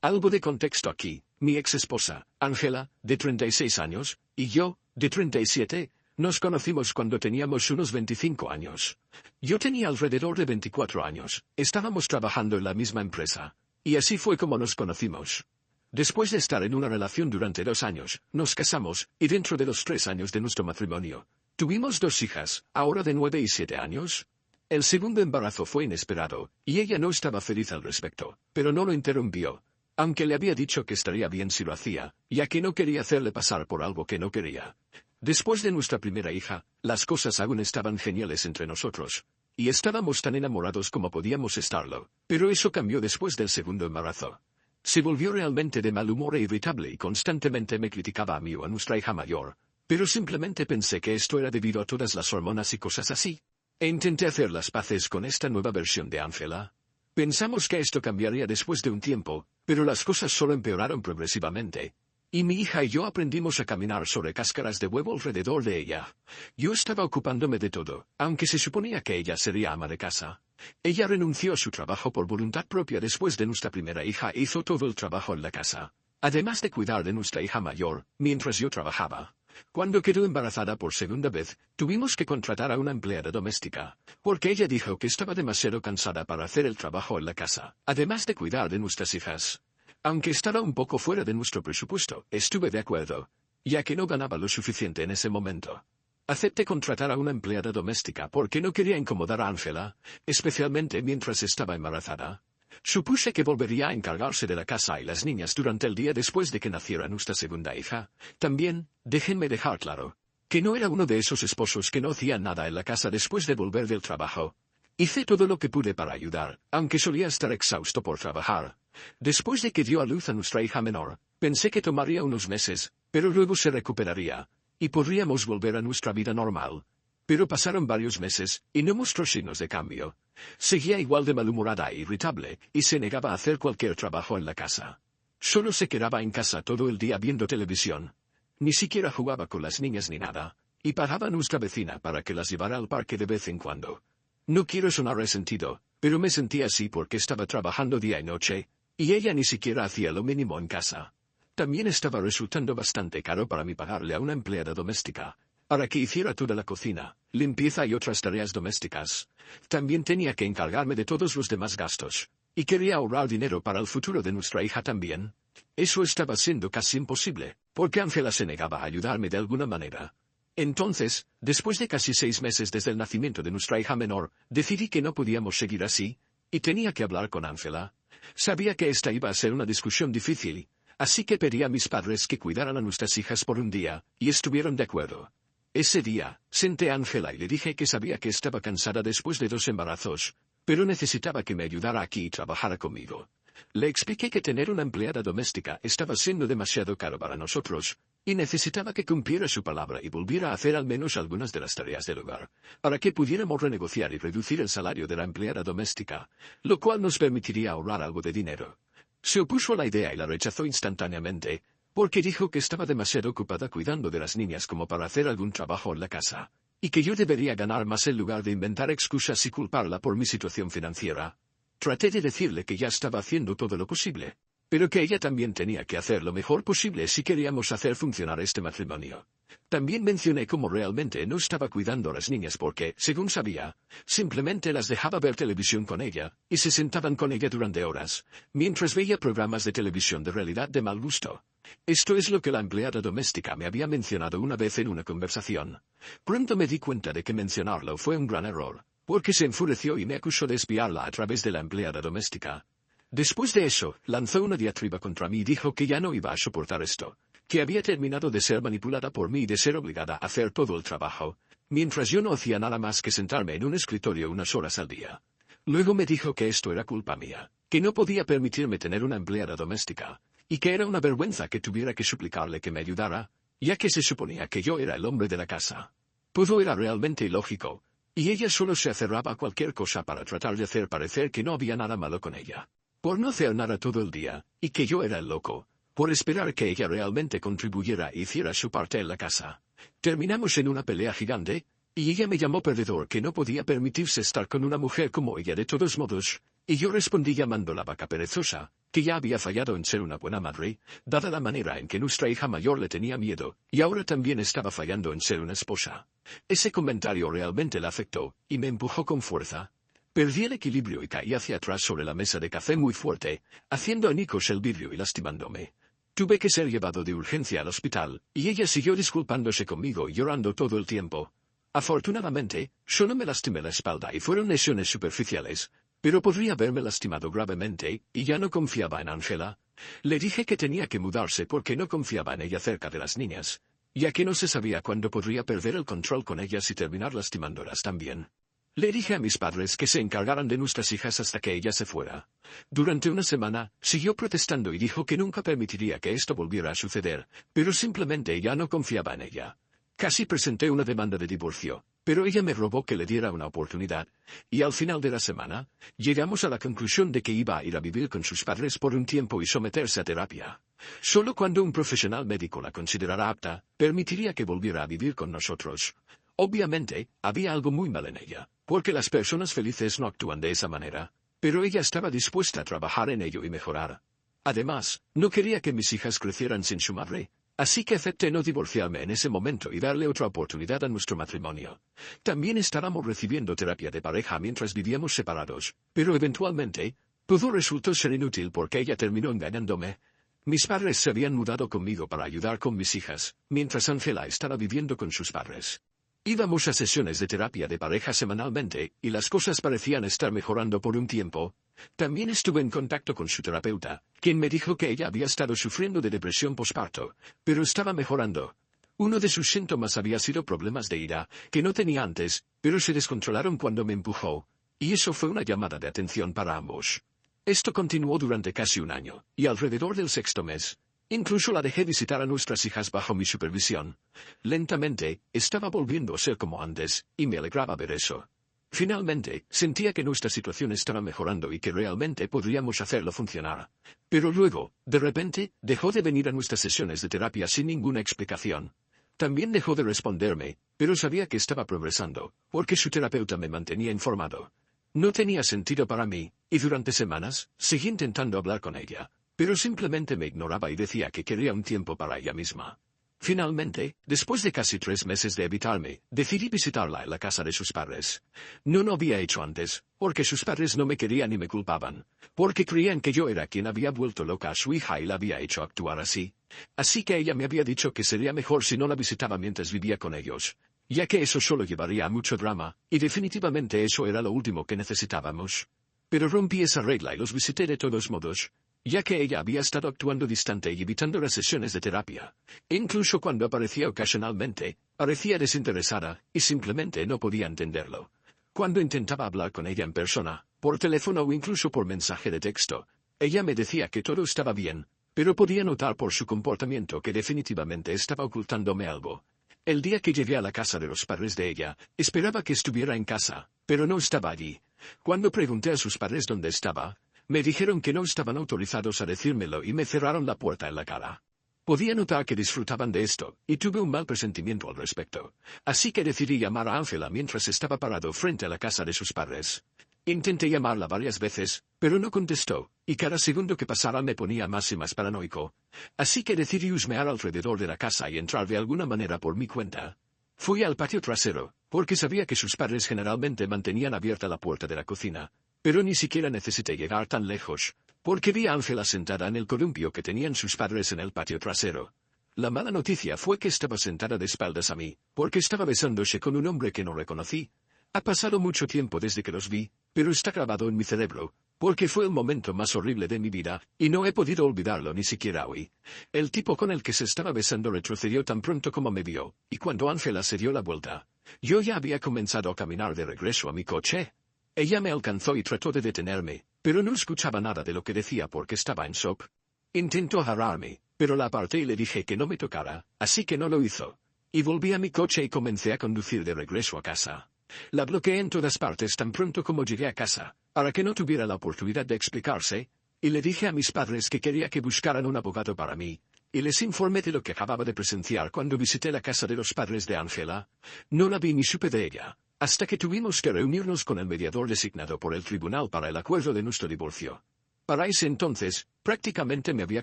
Algo de contexto aquí. Mi ex esposa, Ángela, de 36 años, y yo, de 37, nos conocimos cuando teníamos unos 25 años. Yo tenía alrededor de 24 años. Estábamos trabajando en la misma empresa. Y así fue como nos conocimos. Después de estar en una relación durante 2 años, nos casamos, y dentro de los 3 años de nuestro matrimonio, tuvimos 2 hijas, ahora de 9 y 7 años. El segundo embarazo fue inesperado, y ella no estaba feliz al respecto, pero no lo interrumpió, aunque le había dicho que estaría bien si lo hacía, ya que no quería hacerle pasar por algo que no quería. Después de nuestra primera hija, las cosas aún estaban geniales entre nosotros, y estábamos tan enamorados como podíamos estarlo, pero eso cambió después del segundo embarazo. Se volvió realmente de mal humor e irritable y constantemente me criticaba a mí o a nuestra hija mayor, pero simplemente pensé que esto era debido a todas las hormonas y cosas así. E intenté hacer las paces con esta nueva versión de Ángela. Pensamos que esto cambiaría después de un tiempo, pero las cosas solo empeoraron progresivamente. Y mi hija y yo aprendimos a caminar sobre cáscaras de huevo alrededor de ella. Yo estaba ocupándome de todo, aunque se suponía que ella sería ama de casa. Ella renunció a su trabajo por voluntad propia después de nuestra primera hija e hizo todo el trabajo en la casa, además de cuidar de nuestra hija mayor, mientras yo trabajaba. Cuando quedó embarazada por segunda vez, tuvimos que contratar a una empleada doméstica, porque ella dijo que estaba demasiado cansada para hacer el trabajo en la casa, además de cuidar de nuestras hijas. Aunque estaba un poco fuera de nuestro presupuesto, estuve de acuerdo, ya que no ganaba lo suficiente en ese momento. Acepté contratar a una empleada doméstica porque no quería incomodar a Ángela, especialmente mientras estaba embarazada. Supuse que volvería a encargarse de la casa y las niñas durante el día después de que naciera nuestra segunda hija. También, déjenme dejar claro, que no era uno de esos esposos que no hacían nada en la casa después de volver del trabajo. Hice todo lo que pude para ayudar, aunque solía estar exhausto por trabajar. Después de que dio a luz a nuestra hija menor, pensé que tomaría unos meses, pero luego se recuperaría, y podríamos volver a nuestra vida normal. Pero pasaron varios meses, y no mostró signos de cambio. Seguía igual de malhumorada e irritable, y se negaba a hacer cualquier trabajo en la casa. Solo se quedaba en casa todo el día viendo televisión. Ni siquiera jugaba con las niñas ni nada, y pagaba a nuestra vecina para que las llevara al parque de vez en cuando. No quiero sonar resentido, pero me sentía así porque estaba trabajando día y noche, y ella ni siquiera hacía lo mínimo en casa. También estaba resultando bastante caro para mí pagarle a una empleada doméstica, para que hiciera toda la cocina, limpieza y otras tareas domésticas. También tenía que encargarme de todos los demás gastos, y quería ahorrar dinero para el futuro de nuestra hija también. Eso estaba siendo casi imposible, porque Ángela se negaba a ayudarme de alguna manera. Entonces, después de casi 6 meses desde el nacimiento de nuestra hija menor, decidí que no podíamos seguir así, y tenía que hablar con Ángela. Sabía que esta iba a ser una discusión difícil, así que pedí a mis padres que cuidaran a nuestras hijas por un día, y estuvieron de acuerdo. Ese día, senté a Ángela y le dije que sabía que estaba cansada después de 2 embarazos, pero necesitaba que me ayudara aquí y trabajara conmigo. Le expliqué que tener una empleada doméstica estaba siendo demasiado caro para nosotros, y necesitaba que cumpliera su palabra y volviera a hacer al menos algunas de las tareas del hogar, para que pudiéramos renegociar y reducir el salario de la empleada doméstica, lo cual nos permitiría ahorrar algo de dinero. Se opuso a la idea y la rechazó instantáneamente, porque dijo que estaba demasiado ocupada cuidando de las niñas como para hacer algún trabajo en la casa, y que yo debería ganar más en lugar de inventar excusas y culparla por mi situación financiera. Traté de decirle que ya estaba haciendo todo lo posible, pero que ella también tenía que hacer lo mejor posible si queríamos hacer funcionar este matrimonio. También mencioné cómo realmente no estaba cuidando a las niñas porque, según sabía, simplemente las dejaba ver televisión con ella, y se sentaban con ella durante horas, mientras veía programas de televisión de realidad de mal gusto. Esto es lo que la empleada doméstica me había mencionado una vez en una conversación. Pronto me di cuenta de que mencionarlo fue un gran error, porque se enfureció y me acusó de espiarla a través de la empleada doméstica. Después de eso, lanzó una diatriba contra mí y dijo que ya no iba a soportar esto, que había terminado de ser manipulada por mí y de ser obligada a hacer todo el trabajo, mientras yo no hacía nada más que sentarme en un escritorio unas horas al día. Luego me dijo que esto era culpa mía, que no podía permitirme tener una empleada doméstica, y que era una vergüenza que tuviera que suplicarle que me ayudara, ya que se suponía que yo era el hombre de la casa. Todo era realmente ilógico, y ella solo se aferraba a cualquier cosa para tratar de hacer parecer que no había nada malo con ella, por no hacer nada todo el día, y que yo era el loco, por esperar que ella realmente contribuyera e hiciera su parte en la casa. Terminamos en una pelea gigante, y ella me llamó perdedor que no podía permitirse estar con una mujer como ella de todos modos, y yo respondí llamándola vaca perezosa, que ya había fallado en ser una buena madre, dada la manera en que nuestra hija mayor le tenía miedo, y ahora también estaba fallando en ser una esposa. Ese comentario realmente la afectó, y me empujó con fuerza. Perdí el equilibrio y caí hacia atrás sobre la mesa de café muy fuerte, haciendo añicos el vidrio y lastimándome. Tuve que ser llevado de urgencia al hospital, y ella siguió disculpándose conmigo y llorando todo el tiempo. Afortunadamente, solo me lastimé la espalda y fueron lesiones superficiales, pero podría haberme lastimado gravemente, y ya no confiaba en Ángela. Le dije que tenía que mudarse porque no confiaba en ella cerca de las niñas, ya que no se sabía cuándo podría perder el control con ellas y terminar lastimándolas también. Le dije a mis padres que se encargaran de nuestras hijas hasta que ella se fuera. Durante una semana, siguió protestando y dijo que nunca permitiría que esto volviera a suceder, pero simplemente ya no confiaba en ella. Casi presenté una demanda de divorcio, pero ella me rogó que le diera una oportunidad, y al final de la semana, llegamos a la conclusión de que iba a ir a vivir con sus padres por un tiempo y someterse a terapia. Solo cuando un profesional médico la considerara apta, permitiría que volviera a vivir con nosotros. Obviamente, había algo muy mal en ella, porque las personas felices no actúan de esa manera, pero ella estaba dispuesta a trabajar en ello y mejorar. Además, no quería que mis hijas crecieran sin su madre, así que acepté no divorciarme en ese momento y darle otra oportunidad a nuestro matrimonio. También estábamos recibiendo terapia de pareja mientras vivíamos separados, pero eventualmente, todo resultó ser inútil porque ella terminó engañándome. Mis padres se habían mudado conmigo para ayudar con mis hijas, mientras Ángela estaba viviendo con sus padres. Íbamos a sesiones de terapia de pareja semanalmente, y las cosas parecían estar mejorando por un tiempo. También estuve en contacto con su terapeuta, quien me dijo que ella había estado sufriendo de depresión posparto, pero estaba mejorando. Uno de sus síntomas había sido problemas de ira, que no tenía antes, pero se descontrolaron cuando me empujó, y eso fue una llamada de atención para ambos. Esto continuó durante casi un año, y alrededor del sexto mes, incluso la dejé visitar a nuestras hijas bajo mi supervisión. Lentamente, estaba volviendo a ser como antes, y me alegraba ver eso. Finalmente, sentía que nuestra situación estaba mejorando y que realmente podríamos hacerlo funcionar. Pero luego, de repente, dejó de venir a nuestras sesiones de terapia sin ninguna explicación. También dejó de responderme, pero sabía que estaba progresando, porque su terapeuta me mantenía informado. No tenía sentido para mí, y durante semanas, seguí intentando hablar con ella, pero simplemente me ignoraba y decía que quería un tiempo para ella misma. Finalmente, después de casi 3 meses de evitarme, decidí visitarla en la casa de sus padres. No lo había hecho antes, porque sus padres no me querían y me culpaban, porque creían que yo era quien había vuelto loca a su hija y la había hecho actuar así. Así que ella me había dicho que sería mejor si no la visitaba mientras vivía con ellos, ya que eso solo llevaría a mucho drama, y definitivamente eso era lo último que necesitábamos. Pero rompí esa regla y los visité de todos modos, ya que ella había estado actuando distante y evitando las sesiones de terapia. Incluso cuando aparecía ocasionalmente, parecía desinteresada, y simplemente no podía entenderlo. Cuando intentaba hablar con ella en persona, por teléfono o incluso por mensaje de texto, ella me decía que todo estaba bien, pero podía notar por su comportamiento que definitivamente estaba ocultándome algo. El día que llegué a la casa de los padres de ella, esperaba que estuviera en casa, pero no estaba allí. Cuando pregunté a sus padres dónde estaba, me dijeron que no estaban autorizados a decírmelo y me cerraron la puerta en la cara. Podía notar que disfrutaban de esto, y tuve un mal presentimiento al respecto. Así que decidí llamar a Ángela mientras estaba parado frente a la casa de sus padres. Intenté llamarla varias veces, pero no contestó, y cada segundo que pasaba me ponía más y más paranoico. Así que decidí husmear alrededor de la casa y entrar de alguna manera por mi cuenta. Fui al patio trasero, porque sabía que sus padres generalmente mantenían abierta la puerta de la cocina, pero ni siquiera necesité llegar tan lejos, porque vi a Ángela sentada en el columpio que tenían sus padres en el patio trasero. La mala noticia fue que estaba sentada de espaldas a mí, porque estaba besándose con un hombre que no reconocí. Ha pasado mucho tiempo desde que los vi, pero está grabado en mi cerebro, porque fue el momento más horrible de mi vida, y no he podido olvidarlo ni siquiera hoy. El tipo con el que se estaba besando retrocedió tan pronto como me vio, y cuando Ángela se dio la vuelta, yo ya había comenzado a caminar de regreso a mi coche. Ella me alcanzó y trató de detenerme, pero no escuchaba nada de lo que decía porque estaba en shock. Intentó agarrarme, pero la aparté y le dije que no me tocara, así que no lo hizo. Y volví a mi coche y comencé a conducir de regreso a casa. La bloqueé en todas partes tan pronto como llegué a casa, para que no tuviera la oportunidad de explicarse, y le dije a mis padres que quería que buscaran un abogado para mí, y les informé de lo que acababa de presenciar cuando visité la casa de los padres de Ángela. No la vi ni supe de ella, hasta que tuvimos que reunirnos con el mediador designado por el tribunal para el acuerdo de nuestro divorcio. Para ese entonces, prácticamente me había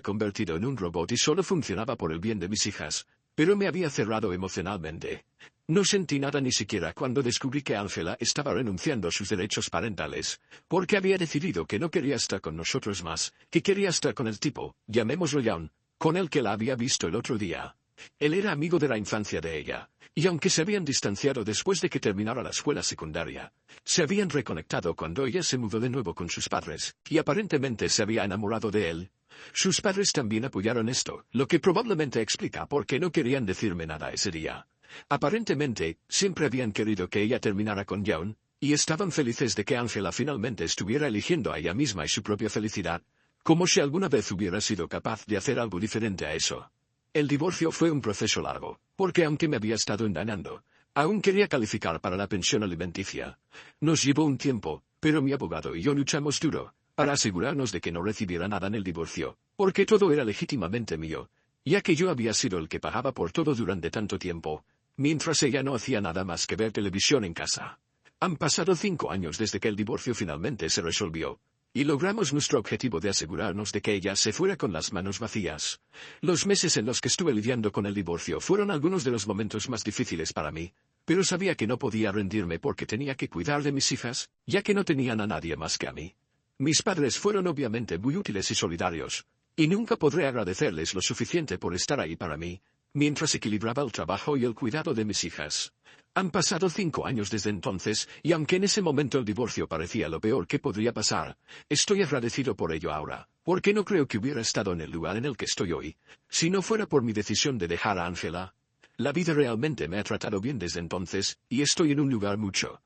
convertido en un robot y solo funcionaba por el bien de mis hijas, pero me había cerrado emocionalmente. No sentí nada ni siquiera cuando descubrí que Ángela estaba renunciando a sus derechos parentales, porque había decidido que no quería estar con nosotros más, que quería estar con el tipo, llamémoslo John, con el que la había visto el otro día. Él era amigo de la infancia de ella, y aunque se habían distanciado después de que terminara la escuela secundaria, se habían reconectado cuando ella se mudó de nuevo con sus padres, y aparentemente se había enamorado de él. Sus padres también apoyaron esto, lo que probablemente explica por qué no querían decirme nada ese día. Aparentemente, siempre habían querido que ella terminara con John, y estaban felices de que Ángela finalmente estuviera eligiendo a ella misma y su propia felicidad, como si alguna vez hubiera sido capaz de hacer algo diferente a eso. El divorcio fue un proceso largo, porque aunque me había estado engañando, aún quería calificar para la pensión alimenticia. Nos llevó un tiempo, pero mi abogado y yo luchamos duro, para asegurarnos de que no recibiera nada en el divorcio, porque todo era legítimamente mío, ya que yo había sido el que pagaba por todo durante tanto tiempo, mientras ella no hacía nada más que ver televisión en casa. Han pasado 5 años desde que el divorcio finalmente se resolvió, y logramos nuestro objetivo de asegurarnos de que ella se fuera con las manos vacías. Los meses en los que estuve lidiando con el divorcio fueron algunos de los momentos más difíciles para mí, pero sabía que no podía rendirme porque tenía que cuidar de mis hijas, ya que no tenían a nadie más que a mí. Mis padres fueron obviamente muy útiles y solidarios, y nunca podré agradecerles lo suficiente por estar ahí para mí, mientras equilibraba el trabajo y el cuidado de mis hijas. Han pasado 5 años desde entonces, y aunque en ese momento el divorcio parecía lo peor que podría pasar, estoy agradecido por ello ahora, porque no creo que hubiera estado en el lugar en el que estoy hoy, si no fuera por mi decisión de dejar a Ángela. La vida realmente me ha tratado bien desde entonces, y estoy en un lugar mucho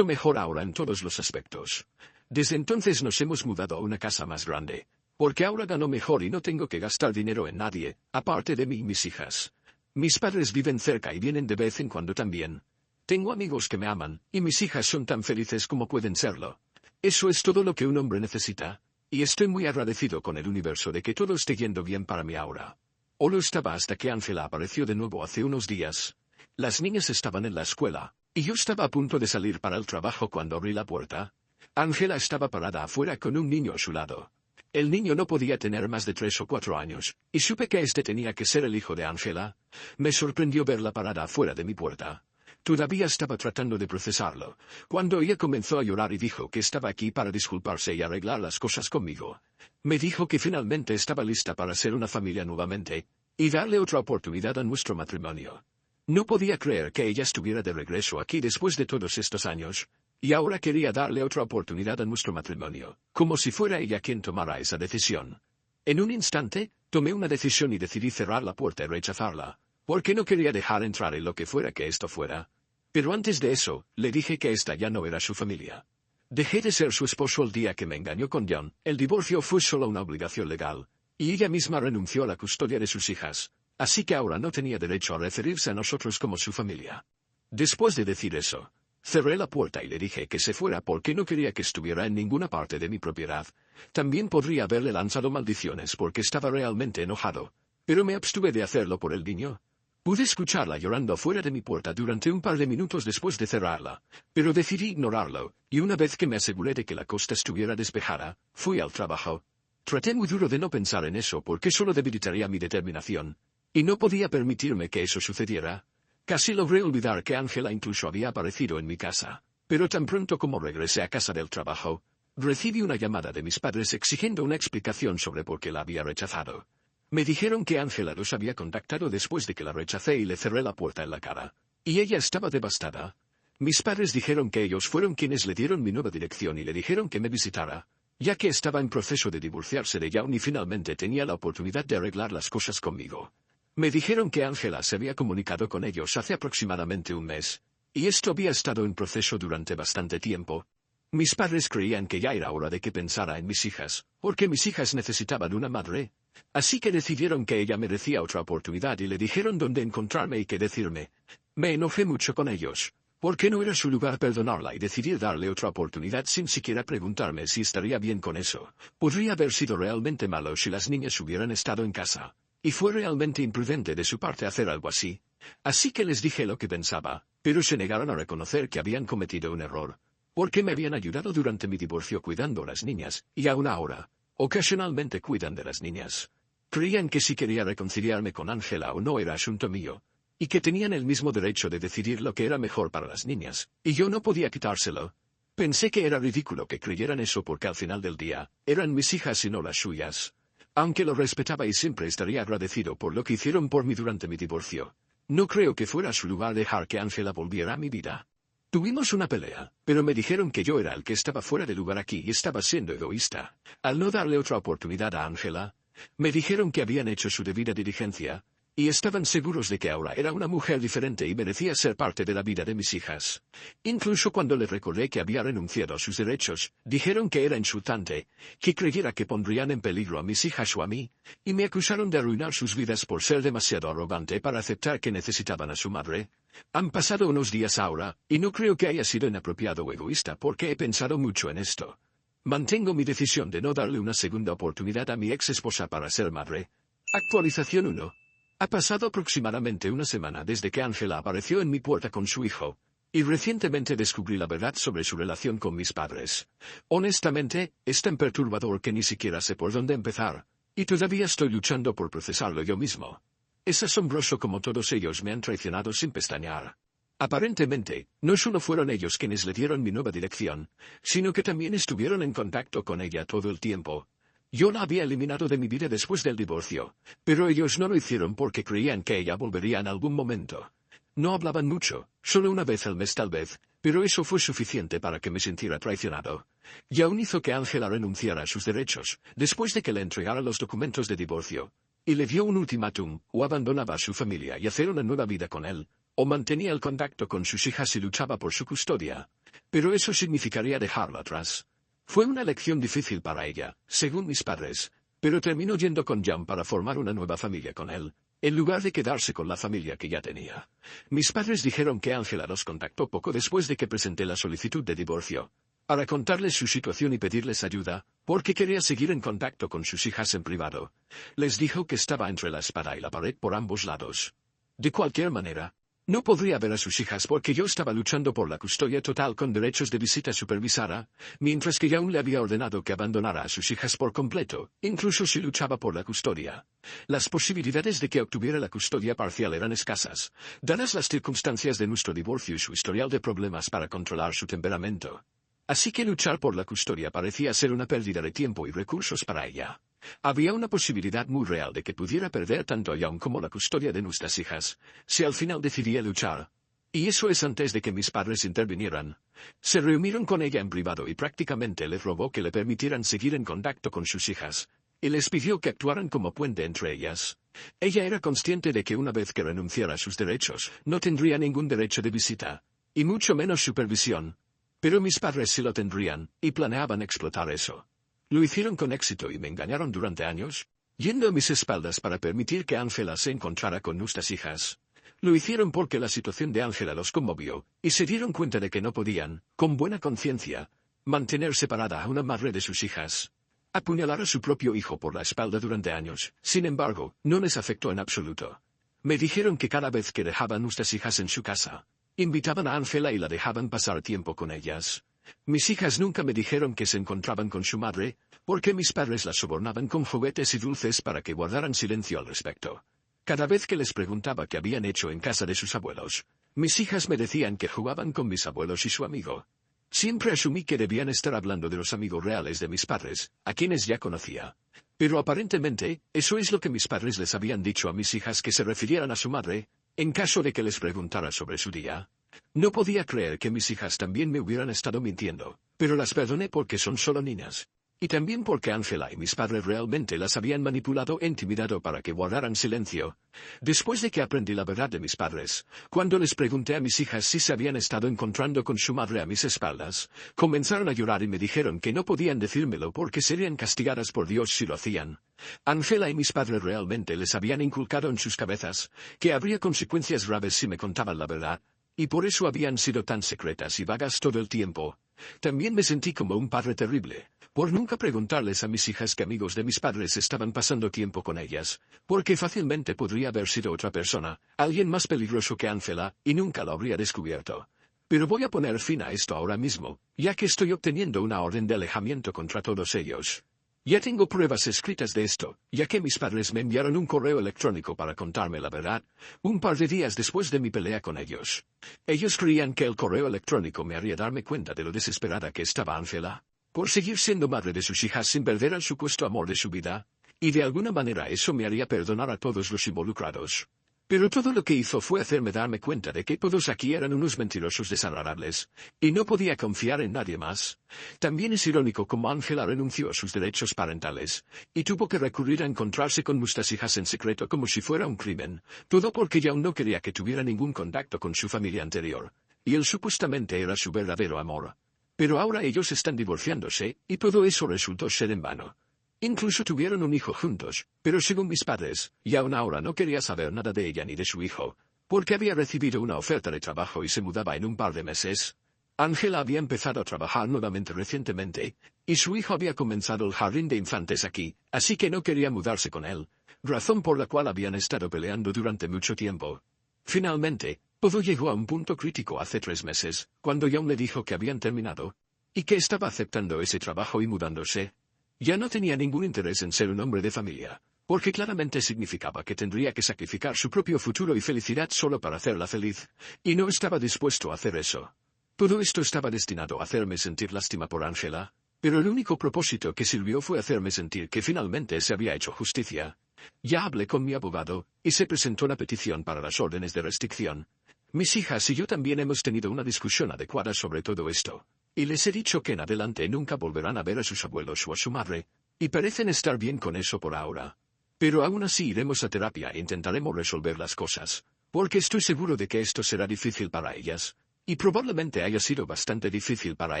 mejor ahora en todos los aspectos. Desde entonces nos hemos mudado a una casa más grande, porque ahora gano mejor y no tengo que gastar dinero en nadie, aparte de mí y mis hijas. Mis padres viven cerca y vienen de vez en cuando también. Tengo amigos que me aman, y mis hijas son tan felices como pueden serlo. Eso es todo lo que un hombre necesita, y estoy muy agradecido con el universo de que todo esté yendo bien para mí ahora. O lo estaba hasta que Ángela apareció de nuevo hace unos días. Las niñas estaban en la escuela, y yo estaba a punto de salir para el trabajo cuando abrí la puerta. Ángela estaba parada afuera con un niño a su lado. El niño no podía tener más de 3 o 4 años, y supe que este tenía que ser el hijo de Ángela. Me sorprendió verla parada afuera de mi puerta. Todavía estaba tratando de procesarlo, cuando ella comenzó a llorar y dijo que estaba aquí para disculparse y arreglar las cosas conmigo. Me dijo que finalmente estaba lista para ser una familia nuevamente, y darle otra oportunidad a nuestro matrimonio. No podía creer que ella estuviera de regreso aquí después de todos estos años, y ahora quería darle otra oportunidad a nuestro matrimonio, como si fuera ella quien tomara esa decisión. En un instante, tomé una decisión y decidí cerrar la puerta y rechazarla, porque no quería dejar entrar en lo que fuera que esto fuera. Pero antes de eso, le dije que esta ya no era su familia. Dejé de ser su esposo el día que me engañó con John. El divorcio fue solo una obligación legal, y ella misma renunció a la custodia de sus hijas, así que ahora no tenía derecho a referirse a nosotros como su familia. Después de decir eso, cerré la puerta y le dije que se fuera porque no quería que estuviera en ninguna parte de mi propiedad. También podría haberle lanzado maldiciones porque estaba realmente enojado, pero me abstuve de hacerlo por el niño. Pude escucharla llorando fuera de mi puerta durante un par de minutos después de cerrarla, pero decidí ignorarlo, y una vez que me aseguré de que la costa estuviera despejada, fui al trabajo. Traté muy duro de no pensar en eso porque solo debilitaría mi determinación, y no podía permitirme que eso sucediera. Casi logré olvidar que Ángela incluso había aparecido en mi casa, pero tan pronto como regresé a casa del trabajo, recibí una llamada de mis padres exigiendo una explicación sobre por qué la había rechazado. Me dijeron que Ángela los había contactado después de que la rechacé y le cerré la puerta en la cara, y ella estaba devastada. Mis padres dijeron que ellos fueron quienes le dieron mi nueva dirección y le dijeron que me visitara, ya que estaba en proceso de divorciarse de John y finalmente tenía la oportunidad de arreglar las cosas conmigo. Me dijeron que Ángela se había comunicado con ellos hace aproximadamente un mes, y esto había estado en proceso durante bastante tiempo. Mis padres creían que ya era hora de que pensara en mis hijas, porque mis hijas necesitaban una madre. Así que decidieron que ella merecía otra oportunidad y le dijeron dónde encontrarme y qué decirme. Me enojé mucho con ellos, porque no era su lugar perdonarla y decidí darle otra oportunidad sin siquiera preguntarme si estaría bien con eso. Podría haber sido realmente malo si las niñas hubieran estado en casa, y fue realmente imprudente de su parte hacer algo así. Así que les dije lo que pensaba, pero se negaron a reconocer que habían cometido un error, porque me habían ayudado durante mi divorcio cuidando a las niñas, y aún ahora, Ocasionalmente cuidan de las niñas. Creían que si quería reconciliarme con Ángela o no era asunto mío, y que tenían el mismo derecho de decidir lo que era mejor para las niñas, y yo no podía quitárselo. Pensé que era ridículo que creyeran eso porque al final del día, eran mis hijas y no las suyas. Aunque lo respetaba y siempre estaría agradecido por lo que hicieron por mí durante mi divorcio, no creo que fuera su lugar dejar que Ángela volviera a mi vida. Tuvimos una pelea, pero me dijeron que yo era el que estaba fuera de lugar aquí y estaba siendo egoísta. Al no darle otra oportunidad a Ángela, me dijeron que habían hecho su debida diligencia, y estaban seguros de que ahora era una mujer diferente y merecía ser parte de la vida de mis hijas. Incluso cuando les recordé que había renunciado a sus derechos, dijeron que era insultante, que creyera que pondrían en peligro a mis hijas o a mí, y me acusaron de arruinar sus vidas por ser demasiado arrogante para aceptar que necesitaban a su madre. Han pasado unos días ahora, y no creo que haya sido inapropiado o egoísta porque he pensado mucho en esto. Mantengo mi decisión de no darle una segunda oportunidad a mi ex esposa para ser madre. Actualización 1. Ha pasado aproximadamente una semana desde que Ángela apareció en mi puerta con su hijo, y recientemente descubrí la verdad sobre su relación con mis padres. Honestamente, es tan perturbador que ni siquiera sé por dónde empezar, y todavía estoy luchando por procesarlo yo mismo. Es asombroso como todos ellos me han traicionado sin pestañear. Aparentemente, no solo fueron ellos quienes le dieron mi nueva dirección, sino que también estuvieron en contacto con ella todo el tiempo. Yo la había eliminado de mi vida después del divorcio, pero ellos no lo hicieron porque creían que ella volvería en algún momento. No hablaban mucho, solo una vez al mes tal vez, pero eso fue suficiente para que me sintiera traicionado. Y aún hizo que Ángela renunciara a sus derechos, después de que le entregara los documentos de divorcio, y le dio un ultimátum: o abandonaba a su familia y hacer una nueva vida con él, o mantenía el contacto con sus hijas y luchaba por su custodia. Pero eso significaría dejarla atrás. Fue una elección difícil para ella, según mis padres, pero terminó yendo con Jan para formar una nueva familia con él, en lugar de quedarse con la familia que ya tenía. Mis padres dijeron que Ángela los contactó poco después de que presenté la solicitud de divorcio, para contarles su situación y pedirles ayuda, porque quería seguir en contacto con sus hijas en privado. Les dijo que estaba entre la espada y la pared por ambos lados. De cualquier manera, no podría ver a sus hijas porque yo estaba luchando por la custodia total con derechos de visita supervisada, mientras que Young le había ordenado que abandonara a sus hijas por completo, incluso si luchaba por la custodia. Las posibilidades de que obtuviera la custodia parcial eran escasas, dadas las circunstancias de nuestro divorcio y su historial de problemas para controlar su temperamento. Así que luchar por la custodia parecía ser una pérdida de tiempo y recursos para ella. Había una posibilidad muy real de que pudiera perder tanto a Young como la custodia de nuestras hijas, si al final decidía luchar. Y eso es antes de que mis padres intervinieran. Se reunieron con ella en privado y prácticamente les rogó que le permitieran seguir en contacto con sus hijas, y les pidió que actuaran como puente entre ellas. Ella era consciente de que una vez que renunciara a sus derechos, no tendría ningún derecho de visita, y mucho menos supervisión. Pero mis padres sí lo tendrían, y planeaban explotar eso. Lo hicieron con éxito y me engañaron durante años, yendo a mis espaldas para permitir que Ángela se encontrara con nuestras hijas. Lo hicieron porque la situación de Ángela los conmovió, y se dieron cuenta de que no podían, con buena conciencia, mantener separada a una madre de sus hijas. Apuñalar a su propio hijo por la espalda durante años, sin embargo, no les afectó en absoluto. Me dijeron que cada vez que dejaban nuestras hijas en su casa, invitaban a Ángela y la dejaban pasar tiempo con ellas. Mis hijas nunca me dijeron que se encontraban con su madre, porque mis padres las sobornaban con juguetes y dulces para que guardaran silencio al respecto. Cada vez que les preguntaba qué habían hecho en casa de sus abuelos, mis hijas me decían que jugaban con mis abuelos y su amigo. Siempre asumí que debían estar hablando de los amigos reales de mis padres, a quienes ya conocía. Pero aparentemente, eso es lo que mis padres les habían dicho a mis hijas que se refirieran a su madre, en caso de que les preguntara sobre su día. No podía creer que mis hijas también me hubieran estado mintiendo, pero las perdoné porque son solo niñas. Y también porque Ángela y mis padres realmente las habían manipulado e intimidado para que guardaran silencio. Después de que aprendí la verdad de mis padres, cuando les pregunté a mis hijas si se habían estado encontrando con su madre a mis espaldas, comenzaron a llorar y me dijeron que no podían decírmelo porque serían castigadas por Dios si lo hacían. Ángela y mis padres realmente les habían inculcado en sus cabezas que habría consecuencias graves si me contaban la verdad, y por eso habían sido tan secretas y vagas todo el tiempo. También me sentí como un padre terrible, por nunca preguntarles a mis hijas que amigos de mis padres estaban pasando tiempo con ellas, porque fácilmente podría haber sido otra persona, alguien más peligroso que Ángela, y nunca lo habría descubierto. Pero voy a poner fin a esto ahora mismo, ya que estoy obteniendo una orden de alejamiento contra todos ellos. Ya tengo pruebas escritas de esto, ya que mis padres me enviaron un correo electrónico para contarme la verdad, un par de días después de mi pelea con ellos. Ellos creían que el correo electrónico me haría darme cuenta de lo desesperada que estaba Ángela por seguir siendo madre de sus hijas sin perder al supuesto amor de su vida, y de alguna manera eso me haría perdonar a todos los involucrados. Pero todo lo que hizo fue hacerme darme cuenta de que todos aquí eran unos mentirosos desagradables, y no podía confiar en nadie más. También es irónico cómo Ángela renunció a sus derechos parentales, y tuvo que recurrir a encontrarse con nuestras hijas en secreto como si fuera un crimen, todo porque ya aún no quería que tuviera ningún contacto con su familia anterior, y él supuestamente era su verdadero amor. Pero ahora ellos están divorciándose, y todo eso resultó ser en vano. Incluso tuvieron un hijo juntos, pero según mis padres, y aún ahora no quería saber nada de ella ni de su hijo, porque había recibido una oferta de trabajo y se mudaba en un par de meses. Ángela había empezado a trabajar nuevamente recientemente, y su hijo había comenzado el jardín de infantes aquí, así que no quería mudarse con él, razón por la cual habían estado peleando durante mucho tiempo. Finalmente, todo llegó a un punto crítico hace 3 meses, cuando John le dijo que habían terminado, y que estaba aceptando ese trabajo y mudándose. Ya no tenía ningún interés en ser un hombre de familia, porque claramente significaba que tendría que sacrificar su propio futuro y felicidad solo para hacerla feliz, y no estaba dispuesto a hacer eso. Todo esto estaba destinado a hacerme sentir lástima por Ángela, pero el único propósito que sirvió fue hacerme sentir que finalmente se había hecho justicia. Ya hablé con mi abogado, y se presentó la petición para las órdenes de restricción. Mis hijas y yo también hemos tenido una discusión adecuada sobre todo esto. Y les he dicho que en adelante nunca volverán a ver a sus abuelos o a su madre, y parecen estar bien con eso por ahora. Pero aún así iremos a terapia e intentaremos resolver las cosas, porque estoy seguro de que esto será difícil para ellas, y probablemente haya sido bastante difícil para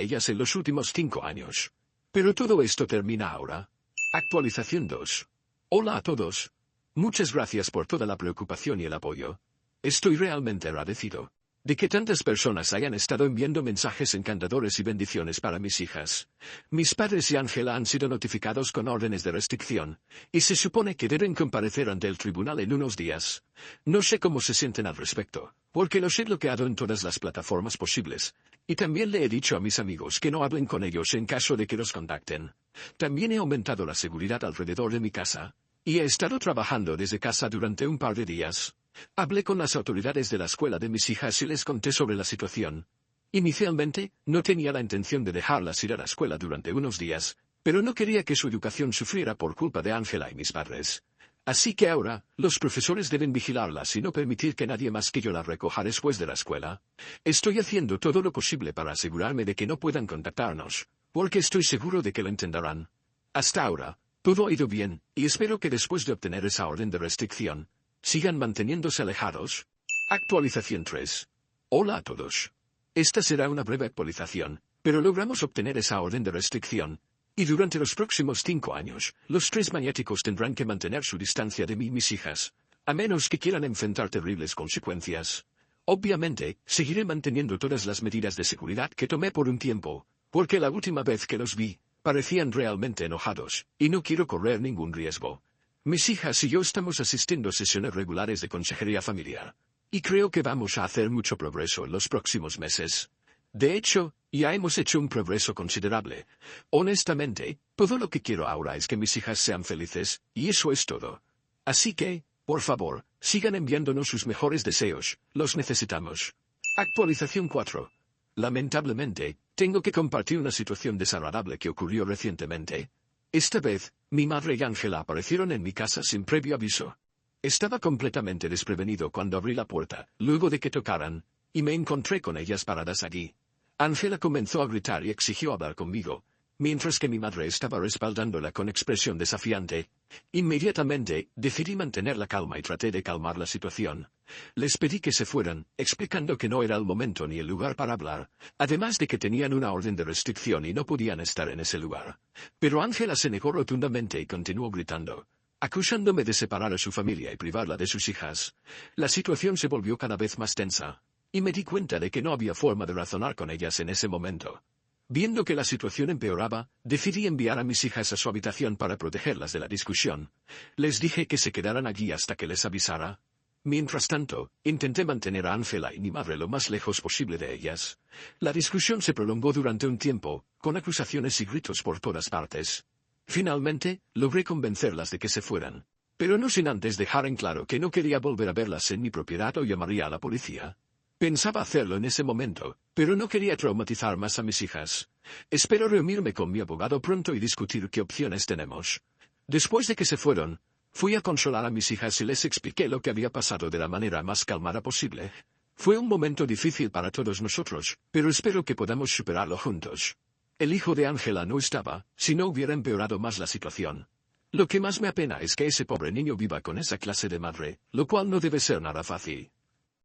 ellas en los últimos 5 años. Pero todo esto termina ahora. Actualización 2. Hola a todos. Muchas gracias por toda la preocupación y el apoyo. Estoy realmente agradecido de que tantas personas hayan estado enviando mensajes encantadores y bendiciones para mis hijas. Mis padres y Ángela han sido notificados con órdenes de restricción, y se supone que deben comparecer ante el tribunal en unos días. No sé cómo se sienten al respecto, porque los he bloqueado en todas las plataformas posibles, y también le he dicho a mis amigos que no hablen con ellos en caso de que los contacten. También he aumentado la seguridad alrededor de mi casa, y he estado trabajando desde casa durante un par de días. Hablé con las autoridades de la escuela de mis hijas y les conté sobre la situación. Inicialmente, no tenía la intención de dejarlas ir a la escuela durante unos días, pero no quería que su educación sufriera por culpa de Ángela y mis padres. Así que ahora, los profesores deben vigilarlas y no permitir que nadie más que yo las recoja después de la escuela. Estoy haciendo todo lo posible para asegurarme de que no puedan contactarnos, porque estoy seguro de que lo entenderán. Hasta ahora, todo ha ido bien, y espero que después de obtener esa orden de restricción, sigan manteniéndose alejados. Actualización 3. Hola a todos. Esta será una breve actualización, pero logramos obtener esa orden de restricción, y durante los próximos 5 años, los 3 maniáticos tendrán que mantener su distancia de mí y mis hijas, a menos que quieran enfrentar terribles consecuencias. Obviamente, seguiré manteniendo todas las medidas de seguridad que tomé por un tiempo, porque la última vez que los vi, parecían realmente enojados, y no quiero correr ningún riesgo. Mis hijas y yo estamos asistiendo a sesiones regulares de consejería familiar, y creo que vamos a hacer mucho progreso en los próximos meses. De hecho, ya hemos hecho un progreso considerable. Honestamente, todo lo que quiero ahora es que mis hijas sean felices, y eso es todo. Así que, por favor, sigan enviándonos sus mejores deseos, los necesitamos. Actualización 4. Lamentablemente, tengo que compartir una situación desagradable que ocurrió recientemente. Esta vez, mi madre y Ángela aparecieron en mi casa sin previo aviso. Estaba completamente desprevenido cuando abrí la puerta, luego de que tocaran, y me encontré con ellas paradas allí. Ángela comenzó a gritar y exigió hablar conmigo, mientras que mi madre estaba respaldándola con expresión desafiante. Inmediatamente, decidí mantener la calma y traté de calmar la situación. Les pedí que se fueran, explicando que no era el momento ni el lugar para hablar, además de que tenían una orden de restricción y no podían estar en ese lugar. Pero Ángela se negó rotundamente y continuó gritando, acusándome de separar a su familia y privarla de sus hijas. La situación se volvió cada vez más tensa, y me di cuenta de que no había forma de razonar con ellas en ese momento. Viendo que la situación empeoraba, decidí enviar a mis hijas a su habitación para protegerlas de la discusión. Les dije que se quedaran allí hasta que les avisara. Mientras tanto, intenté mantener a Ángela y mi madre lo más lejos posible de ellas. La discusión se prolongó durante un tiempo, con acusaciones y gritos por todas partes. Finalmente, logré convencerlas de que se fueran. Pero no sin antes dejar en claro que no quería volver a verlas en mi propiedad o llamaría a la policía. Pensaba hacerlo en ese momento, pero no quería traumatizar más a mis hijas. Espero reunirme con mi abogado pronto y discutir qué opciones tenemos. Después de que se fueron, fui a consolar a mis hijas y les expliqué lo que había pasado de la manera más calmada posible. Fue un momento difícil para todos nosotros, pero espero que podamos superarlo juntos. El hijo de Ángela no estaba, si no hubiera empeorado más la situación. Lo que más me apena es que ese pobre niño viva con esa clase de madre, lo cual no debe ser nada fácil.